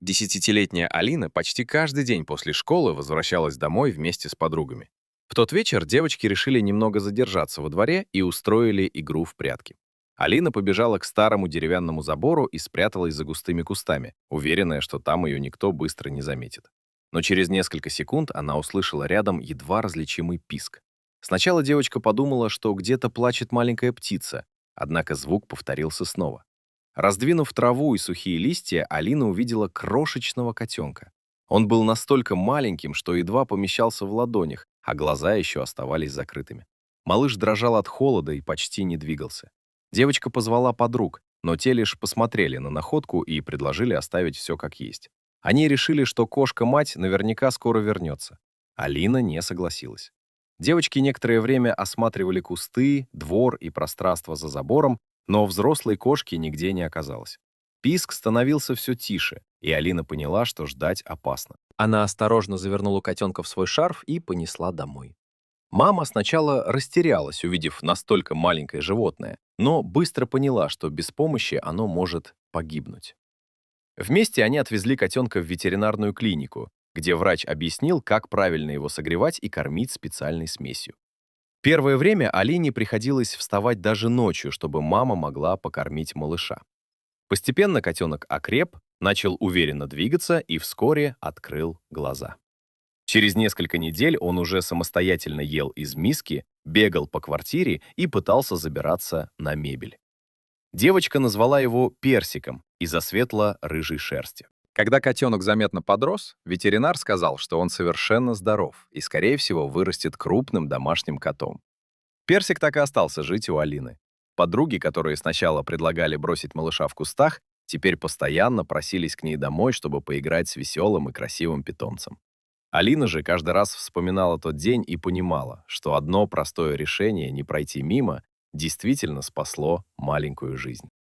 Десятилетняя Алина почти каждый день после школы возвращалась домой вместе с подругами. В тот вечер девочки решили немного задержаться во дворе и устроили игру в прятки. Алина побежала к старому деревянному забору и спряталась за густыми кустами, уверенная, что там ее никто быстро не заметит. Но через несколько секунд она услышала рядом едва различимый писк. Сначала девочка подумала, что где-то плачет маленькая птица, однако звук повторился снова. Раздвинув траву и сухие листья, Алина увидела крошечного котенка. Он был настолько маленьким, что едва помещался в ладонях, а глаза еще оставались закрытыми. Малыш дрожал от холода и почти не двигался. Девочка позвала подруг, но те лишь посмотрели на находку и предложили оставить все как есть. Они решили, что кошка-мать наверняка скоро вернется. Алина не согласилась. Девочки некоторое время осматривали кусты, двор и пространство за забором, но взрослой кошки нигде не оказалось. Писк становился все тише, и Алина поняла, что ждать опасно. Она осторожно завернула котенка в свой шарф и понесла домой. Мама сначала растерялась, увидев настолько маленькое животное, но быстро поняла, что без помощи оно может погибнуть. Вместе они отвезли котенка в ветеринарную клинику, где врач объяснил, как правильно его согревать и кормить специальной смесью. Первое время Алине приходилось вставать даже ночью, чтобы мама могла покормить малыша. Постепенно котенок окреп, начал уверенно двигаться и вскоре открыл глаза. Через несколько недель он уже самостоятельно ел из миски, бегал по квартире и пытался забираться на мебель. Девочка назвала его Персиком из-за светло-рыжей шерсти. Когда котенок заметно подрос, ветеринар сказал, что он совершенно здоров и, скорее всего, вырастет крупным домашним котом. Персик так и остался жить у Алины. Подруги, которые сначала предлагали бросить малыша в кустах, теперь постоянно просились к ней домой, чтобы поиграть с веселым и красивым питомцем. Алина же каждый раз вспоминала тот день и понимала, что одно простое решение не пройти мимо действительно спасло маленькую жизнь.